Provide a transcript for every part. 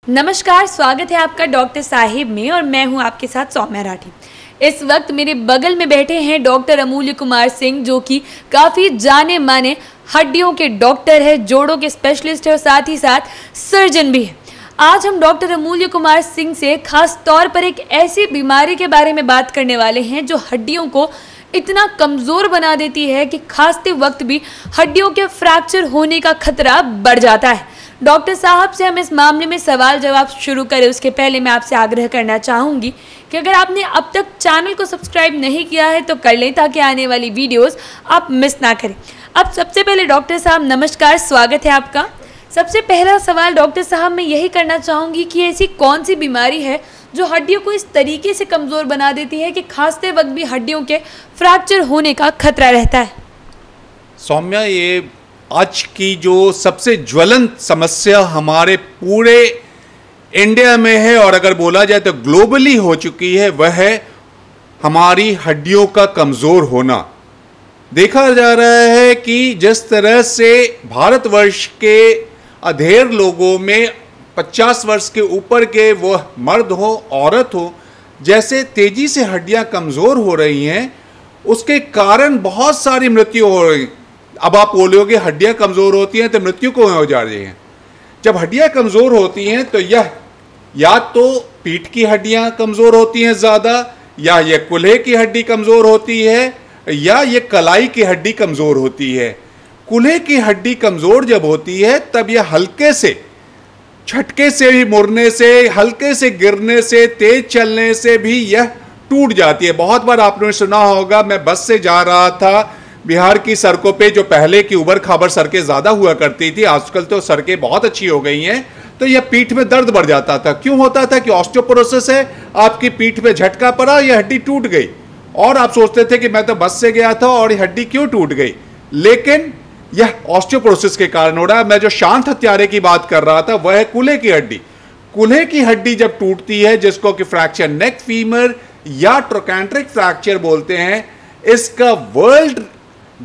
नमस्कार, स्वागत है आपका डॉक्टर साहिब में और मैं हूं आपके साथ सौम्या राठी। इस वक्त मेरे बगल में बैठे हैं डॉक्टर अमूल्य कुमार सिंह, जो कि काफ़ी जाने माने हड्डियों के डॉक्टर है, जोड़ों के स्पेशलिस्ट है और साथ ही साथ सर्जन भी है। आज हम डॉक्टर अमूल्य कुमार सिंह से खास तौर पर एक ऐसी बीमारी के बारे में बात करने वाले हैं जो हड्डियों को इतना कमज़ोर बना देती है कि खांसते वक्त भी हड्डियों के फ्रैक्चर होने का खतरा बढ़ जाता है। डॉक्टर साहब से हम इस मामले में सवाल जवाब शुरू करें उसके पहले मैं आपसे आग्रह करना चाहूँगी कि अगर आपने अब तक चैनल को सब्सक्राइब नहीं किया है तो कर लें, ताकि आने वाली वीडियोस आप मिस ना करें। अब सबसे पहले डॉक्टर साहब नमस्कार, स्वागत है आपका। सबसे पहला सवाल डॉक्टर साहब मैं यही करना चाहूँगी कि ऐसी कौन सी बीमारी है जो हड्डियों को इस तरीके से कमज़ोर बना देती है कि खांसते वक्त भी हड्डियों के फ्रैक्चर होने का खतरा रहता है? सौम्या, ये आज की जो सबसे ज्वलंत समस्या हमारे पूरे इंडिया में है और अगर बोला जाए तो ग्लोबली हो चुकी है, वह है हमारी हड्डियों का कमज़ोर होना। देखा जा रहा है कि जिस तरह से भारतवर्ष के अधेड़ लोगों में 50 वर्ष के ऊपर के वो मर्द हो औरत हो, जैसे तेजी से हड्डियां कमज़ोर हो रही हैं, उसके कारण बहुत सारी मृत्यु हो रही। अब आप बोलोगे हड्डियां कमज़ोर होती हैं तो मृत्यु क्यों हो जा रही हैं? जब हड्डियां कमज़ोर होती हैं तो यह या तो पीठ की हड्डियां कमज़ोर होती हैं ज़्यादा, या ये कूल्हे की हड्डी कमज़ोर होती है, या ये कलाई की हड्डी कमज़ोर होती है। कूल्हे की हड्डी कमज़ोर जब होती है तब यह हल्के से झटके से भी मुड़ने से, हल्के से गिरने से, तेज चलने से भी यह टूट जाती है। बहुत बार आपने सुना होगा, मैं बस से जा रहा था बिहार की सड़कों पे, जो पहले की उबड़ खाबड़ सड़कें ज़्यादा हुआ करती थी, आजकल तो सड़कें बहुत अच्छी हो गई हैं, तो यह पीठ में दर्द बढ़ जाता था। क्यों होता था? कि ऑस्टियोपोरोसिस है, आपकी पीठ में झटका पड़ा, यह हड्डी टूट गई और आप सोचते थे कि मैं तो बस से गया था और यह हड्डी क्यों टूट गई, लेकिन यह ऑस्टियोपोरोसिस के कारण हो रहा है। मैं जो शांत हत्यारे की बात कर रहा था वह है कूल्हे की हड्डी। कूल्हे की हड्डी जब टूटती है, जिसको कि फ्रैक्चर नेक फीमर या ट्रोकैंट्रिक फ्रैक्चर बोलते हैं, इसका वर्ल्ड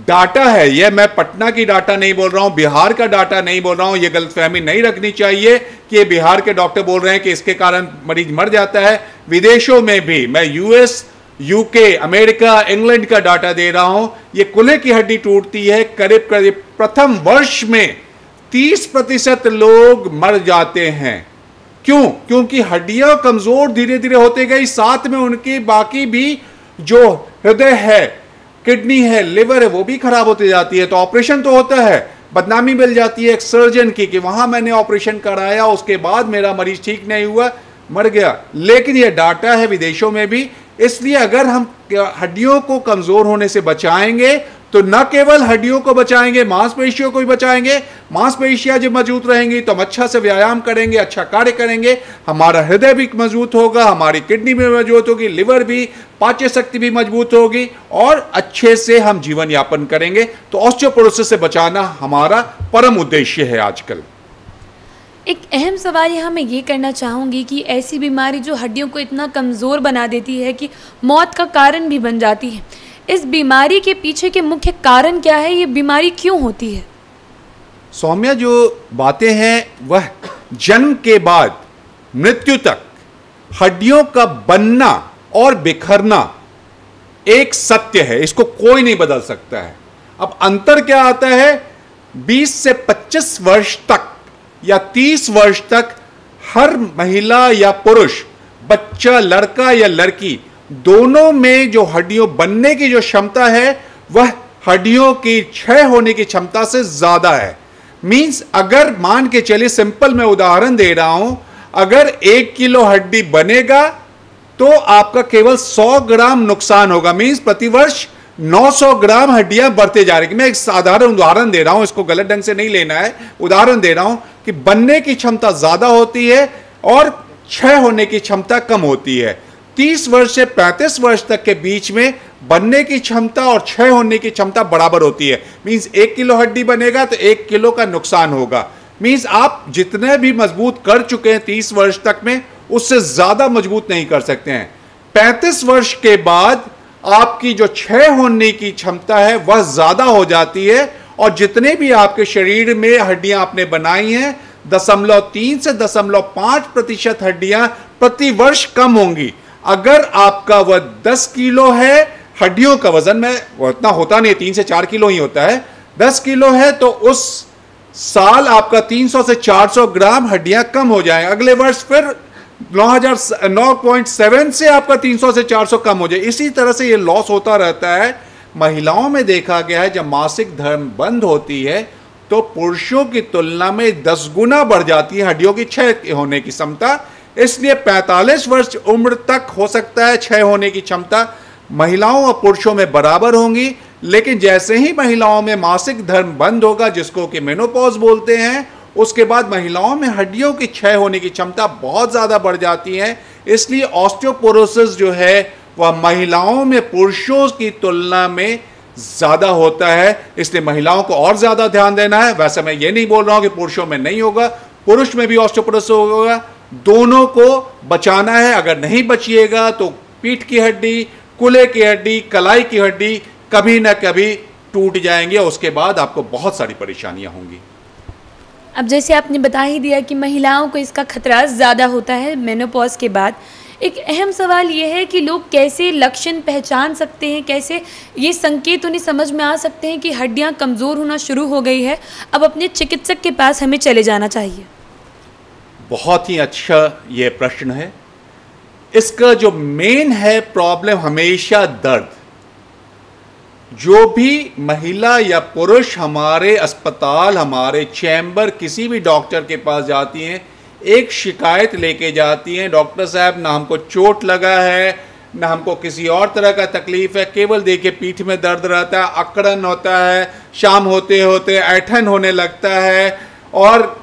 डाटा है। यह मैं पटना की डाटा नहीं बोल रहा हूं, बिहार का डाटा नहीं बोल रहा हूं। यह गलतफहमी नहीं रखनी चाहिए कि ये बिहार के डॉक्टर बोल रहे हैं कि इसके कारण मरीज मर जाता है। विदेशों में भी, मैं यूएस, यूके, अमेरिका, इंग्लैंड का डाटा दे रहा हूं, ये कूल्हे की हड्डी टूटती है, करीब करीब प्रथम वर्ष में 30% लोग मर जाते हैं। क्यों? क्योंकि हड्डियां कमजोर धीरे धीरे होते गई, साथ में उनकी बाकी भी जो हृदय है, किडनी है, लिवर है, वो भी खराब होती जाती है। तो ऑपरेशन तो होता है, बदनामी मिल जाती है एक सर्जन की कि वहां मैंने ऑपरेशन कराया, उसके बाद मेरा मरीज ठीक नहीं हुआ, मर गया। लेकिन यह डाटा है विदेशों में भी। इसलिए अगर हम हड्डियों को कमजोर होने से बचाएंगे तो न केवल हड्डियों को बचाएंगे, मांसपेशियों को भी बचाएंगे। मांसपेशियां जब मजबूत रहेंगी तो हम अच्छा से व्यायाम करेंगे, अच्छा कार्य करेंगे, हमारा हृदय भी मजबूत होगा, हमारी किडनी भी मजबूत होगी, लिवर भी, पाचन शक्ति भी मजबूत होगी और अच्छे से हम जीवन यापन करेंगे। तो ऑस्टियोपोरोसिस से बचाना हमारा परम उद्देश्य है आजकल। एक अहम सवाल यहाँ मैं ये करना चाहूँगी कि ऐसी बीमारी जो हड्डियों को इतना कमज़ोर बना देती है कि मौत का कारण भी बन जाती है, इस बीमारी के पीछे के मुख्य कारण क्या है? ये बीमारी क्यों होती है? सौम्या, जो बातें हैं वह जन्म के बाद मृत्यु तक हड्डियों का बनना और बिखरना एक सत्य है, इसको कोई नहीं बदल सकता है। अब अंतर क्या आता है? 20 से 25 वर्ष तक या 30 वर्ष तक हर महिला या पुरुष, बच्चा, लड़का या लड़की, दोनों में जो हड्डियों बनने की जो क्षमता है वह हड्डियों की क्षय होने की क्षमता से ज्यादा है। मींस अगर मान के चलिए, सिंपल मैं उदाहरण दे रहा हूं, अगर 1 किलो हड्डी बनेगा तो आपका केवल 100 ग्राम नुकसान होगा। मींस प्रतिवर्ष 900 ग्राम हड्डियां बढ़ते जा रही। मैं एक साधारण उदाहरण दे रहा हूं, इसको गलत ढंग से नहीं लेना है। उदाहरण दे रहा हूं कि बनने की क्षमता ज्यादा होती है और क्षय होने की क्षमता कम होती है। 30 वर्ष से 35 वर्ष तक के बीच में बनने की क्षमता और क्षय होने की क्षमता बराबर होती है। मींस 1 किलो हड्डी बनेगा तो 1 किलो का नुकसान होगा। मींस आप जितने भी मजबूत कर चुके हैं 30 वर्ष तक में, उससे ज्यादा मजबूत नहीं कर सकते हैं। 35 वर्ष के बाद आपकी जो क्षय होने की क्षमता है वह ज्यादा हो जाती है और जितने भी आपके शरीर में हड्डियां आपने बनाई हैं 0.3 से 0.5% हड्डियां प्रति वर्ष कम होंगी। अगर आपका वह 10 किलो है हड्डियों का वजन में, वो इतना होता नहीं, 3 से 4 किलो ही होता है, 10 किलो है तो उस साल आपका 300 से 400 ग्राम हड्डियां कम हो जाएं। अगले वर्ष फिर 9.7 से आपका 300 से 400 कम हो जाए। इसी तरह से ये लॉस होता रहता है। महिलाओं में देखा गया है जब मासिक धर्म बंद होती है तो पुरुषों की तुलना में 10 गुना बढ़ जाती है हड्डियों की क्षय होने की क्षमता। इसलिए 45 वर्ष उम्र तक हो सकता है क्षय होने की क्षमता महिलाओं और पुरुषों में बराबर होंगी, लेकिन जैसे ही महिलाओं में मासिक धर्म बंद होगा, जिसको कि मेनोपॉज बोलते हैं, उसके बाद महिलाओं में हड्डियों की क्षय होने की क्षमता बहुत ज़्यादा बढ़ जाती है। इसलिए ऑस्टियोपोरोसिस जो है वह महिलाओं में पुरुषों की तुलना में ज़्यादा होता है। इसलिए महिलाओं को और ज़्यादा ध्यान देना है। वैसे मैं ये नहीं बोल रहा हूँ कि पुरुषों में नहीं होगा, पुरुष में भी ऑस्टियोपोरोसिस होगा, दोनों को बचाना है। अगर नहीं बचिएगा तो पीठ की हड्डी, कुल्हे की हड्डी, कलाई की हड्डी कभी ना कभी टूट जाएंगे और उसके बाद आपको बहुत सारी परेशानियां होंगी। अब जैसे आपने बता ही दिया कि महिलाओं को इसका खतरा ज़्यादा होता है मेनोपॉज के बाद, एक अहम सवाल ये है कि लोग कैसे लक्षण पहचान सकते हैं, कैसे ये संकेत उन्हें समझ में आ सकते हैं कि हड्डियां कमज़ोर होना शुरू हो गई है, अब अपने चिकित्सक के पास हमें चले जाना चाहिए। बहुत ही अच्छा ये प्रश्न है। इसका जो मेन है प्रॉब्लम हमेशा दर्द। जो भी महिला या पुरुष हमारे अस्पताल, हमारे चैम्बर, किसी भी डॉक्टर के पास जाती हैं, एक शिकायत लेके जाती हैं, डॉक्टर साहब ना हमको चोट लगा है, ना हमको किसी और तरह का तकलीफ है, केवल देखिए पीठ में दर्द रहता है, अकड़न होता है, शाम होते होते ऐठन होने लगता है, और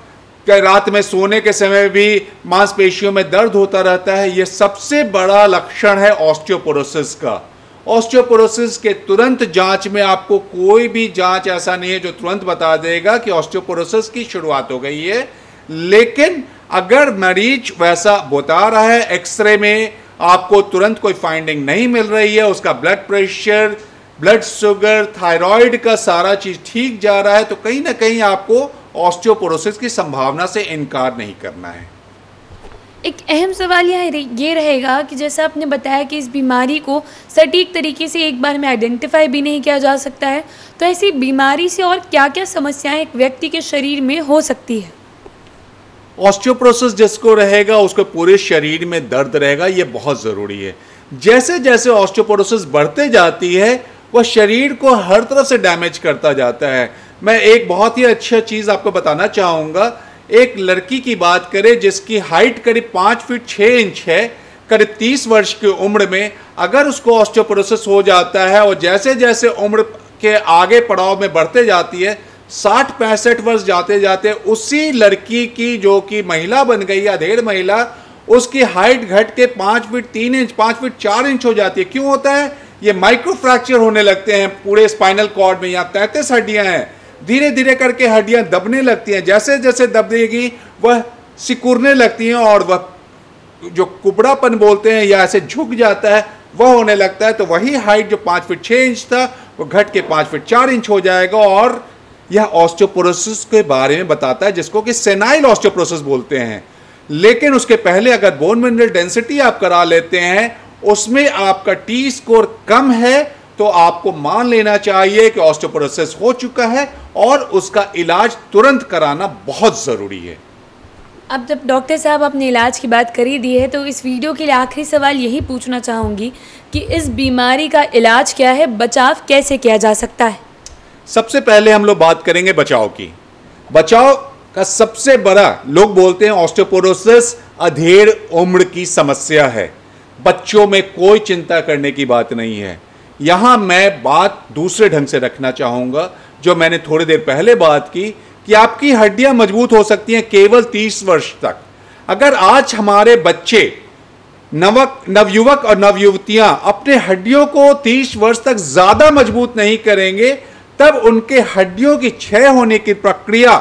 रात में सोने के समय भी मांसपेशियों में दर्द होता रहता है। यह सबसे बड़ा लक्षण है ऑस्टियोपोरोसिस का। ऑस्टियोपोरोसिस के तुरंत जांच में आपको कोई भी जांच ऐसा नहीं है जो तुरंत बता देगा कि ऑस्टियोपोरोसिस की शुरुआत हो गई है, लेकिन अगर मरीज वैसा बता रहा है, एक्सरे में आपको तुरंत कोई फाइंडिंग नहीं मिल रही है, उसका blood pressure, blood sugar, thyroid का सारा चीज ठीक जा रहा है, तो कहीं ना कहीं आपको ऑस्टियोपोरोसिस की संभावना से इनकार नहीं करना है। एक अहम सवाल यहाँ ये रहेगा कि जैसा आपने बताया कि इस बीमारी को सटीक तरीके से एक बार में आइडेंटिफाई भी नहीं किया जा सकता है, तो ऐसी बीमारी से और क्या क्या समस्याएं एक व्यक्ति के शरीर में हो सकती है? ऑस्टियोपोरोसिस जिसको रहेगा उसको पूरे शरीर में दर्द रहेगा, ये बहुत ज़रूरी है। जैसे जैसे ऑस्टियोपोरोसिस बढ़ते जाती है वह शरीर को हर तरफ से डैमेज करता जाता है। मैं एक बहुत ही अच्छा चीज़ आपको बताना चाहूँगा। एक लड़की की बात करें जिसकी हाइट करीब 5 फीट 6 इंच है, करीब 30 वर्ष की उम्र में अगर उसको ऑस्टियोपोरोसिस हो जाता है और जैसे जैसे उम्र के आगे पड़ाव में बढ़ते जाती है, 60-65 वर्ष जाते जाते उसी लड़की की जो कि महिला बन गई, अधेड़ महिला, उसकी हाइट घट के 5 फीट 3 इंच 5 फीट 4 इंच हो जाती है। क्यों होता है? ये माइक्रो फ्रैक्चर होने लगते हैं पूरे स्पाइनल कॉर्ड में। यहाँ 33 हड्डियाँ हैं, धीरे धीरे करके हड्डियाँ दबने लगती हैं, जैसे जैसे दबेगी वह सिकुड़ने लगती हैं और वह जो कुबड़ापन बोलते हैं या ऐसे झुक जाता है वह होने लगता है। तो वही हाइट जो 5 फीट 6 इंच था वो घट के 5 फीट 4 इंच हो जाएगा। और यह ऑस्टियोपोरोसिस के बारे में बताता है, जिसको कि सेनाइल ऑस्टियोपोरोसिस बोलते हैं। लेकिन उसके पहले अगर बोन मिनरल डेंसिटी आप करा लेते हैं, उसमें आपका टी स्कोर कम है, तो आपको मान लेना चाहिए कि ऑस्टियोपोरोसिस हो चुका है और उसका इलाज तुरंत कराना बहुत ज़रूरी है। अब जब डॉक्टर साहब आपने इलाज की बात करी दी है, तो इस वीडियो के लिए आखिरी सवाल यही पूछना चाहूँगी कि इस बीमारी का इलाज क्या है, बचाव कैसे किया जा सकता है? सबसे पहले हम लोग बात करेंगे बचाव की। बचाव का सबसे बड़ा, लोग बोलते हैं ऑस्टियोपोरोसिस अधेड़ उम्र की समस्या है, बच्चों में कोई चिंता करने की बात नहीं है। यहाँ मैं बात दूसरे ढंग से रखना चाहूँगा, जो मैंने थोड़ी देर पहले बात की कि आपकी हड्डियाँ मजबूत हो सकती हैं केवल 30 वर्ष तक। अगर आज हमारे बच्चे, नवयुवक और नवयुवतियाँ अपने हड्डियों को 30 वर्ष तक ज़्यादा मजबूत नहीं करेंगे, तब उनके हड्डियों की क्षय होने की प्रक्रिया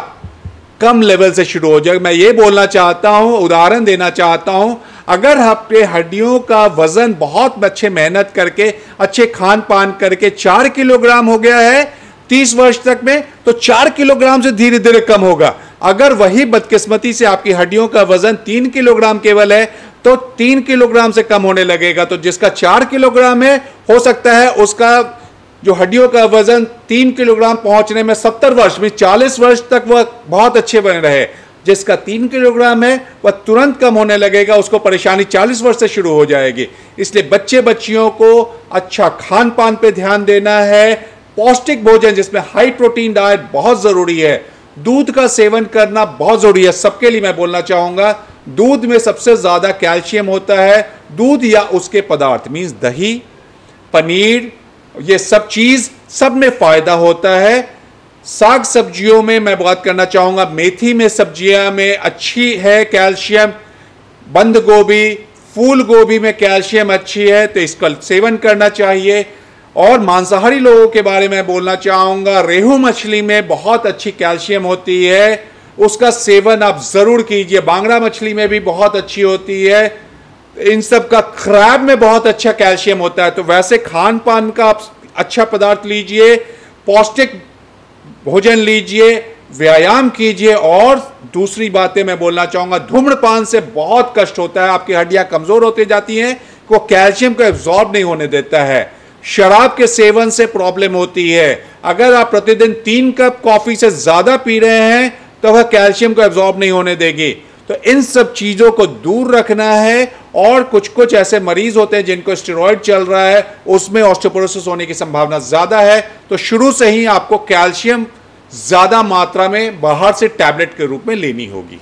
कम लेवल से शुरू हो जाएगी। मैं ये बोलना चाहता हूँ, उदाहरण देना चाहता हूँ, अगर आपके हड्डियों का वजन बहुत अच्छे मेहनत करके, अच्छे खान पान करके 4 किलोग्राम हो गया है 30 वर्ष तक में, तो 4 किलोग्राम से धीरे धीरे कम होगा। अगर वही बदकिस्मती से आपकी हड्डियों का वजन 3 किलोग्राम केवल है तो 3 किलोग्राम से कम होने लगेगा। तो जिसका 4 किलोग्राम है, हो सकता है उसका जो हड्डियों का वजन 3 किलोग्राम पहुंचने में 70 वर्ष में 40 वर्ष तक वह बहुत अच्छे बने रहे। जिसका 3 किलोग्राम है वह तुरंत कम होने लगेगा, उसको परेशानी 40 वर्ष से शुरू हो जाएगी। इसलिए बच्चे बच्चियों को अच्छा खान पान पे ध्यान देना है, पौष्टिक भोजन जिसमें हाई प्रोटीन डाइट बहुत जरूरी है, दूध का सेवन करना बहुत जरूरी है। सबके लिए मैं बोलना चाहूंगा, दूध में सबसे ज्यादा कैल्शियम होता है। दूध या उसके पदार्थ मींस दही, पनीर, ये सब चीज सब में फायदा होता है। साग सब्जियों में मैं बात करना चाहूंगा, मेथी में सब्जियां में अच्छी है कैल्शियम, बंद गोभी, फूल गोभी में कैल्शियम अच्छी है, तो इसका सेवन करना चाहिए। और मांसाहारी लोगों के बारे में बोलना चाहूंगा, रेहू मछली में बहुत अच्छी कैल्शियम होती है, उसका सेवन आप जरूर कीजिए। बांगड़ा मछली में भी बहुत अच्छी होती है, इन सब का क्रैब में बहुत अच्छा कैल्शियम होता है। तो वैसे खान पान का आप अच्छा पदार्थ लीजिए, पौष्टिक भोजन लीजिए, व्यायाम कीजिए। और दूसरी बातें मैं बोलना चाहूंगा, धूम्रपान से बहुत कष्ट होता है, आपकी हड्डियां कमजोर होती जाती हैं, वो कैल्शियम को एब्जॉर्ब नहीं होने देता है। शराब के सेवन से प्रॉब्लम होती है, अगर आप प्रतिदिन 3 कप कॉफी से ज्यादा पी रहे हैं तो वह कैल्शियम को एब्जॉर्ब नहीं होने देगी। तो इन सब चीजों को दूर रखना है। और कुछ ऐसे मरीज होते हैं जिनको स्टेरॉइड चल रहा है, उसमें ऑस्टियोपोरोसिस होने की संभावना ज्यादा है। तो शुरू से ही आपको कैल्शियम ज्यादा मात्रा में बाहर से टैबलेट के रूप में लेनी होगी।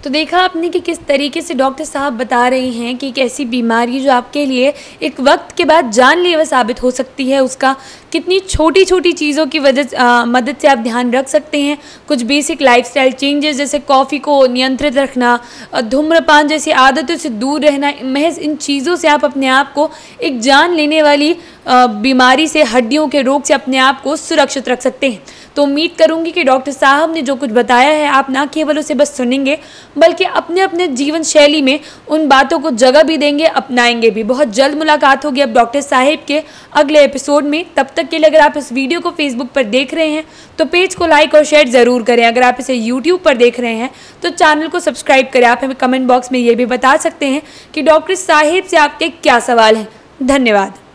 तो देखा आपने कि किस तरीके से डॉक्टर साहब बता रहे हैं कि एक ऐसी बीमारी जो आपके लिए एक वक्त के बाद जानलेवा साबित हो सकती है, उसका कितनी छोटी छोटी चीज़ों की मदद से आप ध्यान रख सकते हैं। कुछ बेसिक लाइफस्टाइल चेंजेस जैसे कॉफ़ी को नियंत्रित रखना, धूम्रपान जैसी आदतों से दूर रहना, महज इन चीज़ों से आप अपने आप को एक जान लेने वाली बीमारी से, हड्डियों के रोग से अपने आप को सुरक्षित रख सकते हैं। तो उम्मीद करूंगी कि डॉक्टर साहब ने जो कुछ बताया है आप ना केवल उसे बस सुनेंगे बल्कि अपने अपने जीवन शैली में उन बातों को जगह भी देंगे, अपनाएंगे भी। बहुत जल्द मुलाकात होगी अब डॉक्टर साहिब के अगले एपिसोड में। तब तक के लिए अगर आप इस वीडियो को फेसबुक पर देख रहे हैं तो पेज को लाइक और शेयर ज़रूर करें। अगर आप इसे यूट्यूब पर देख रहे हैं तो चैनल को सब्सक्राइब करें। आप हमें कमेंट बॉक्स में ये भी बता सकते हैं कि डॉक्टर साहिब से आपके क्या सवाल हैं। धन्यवाद।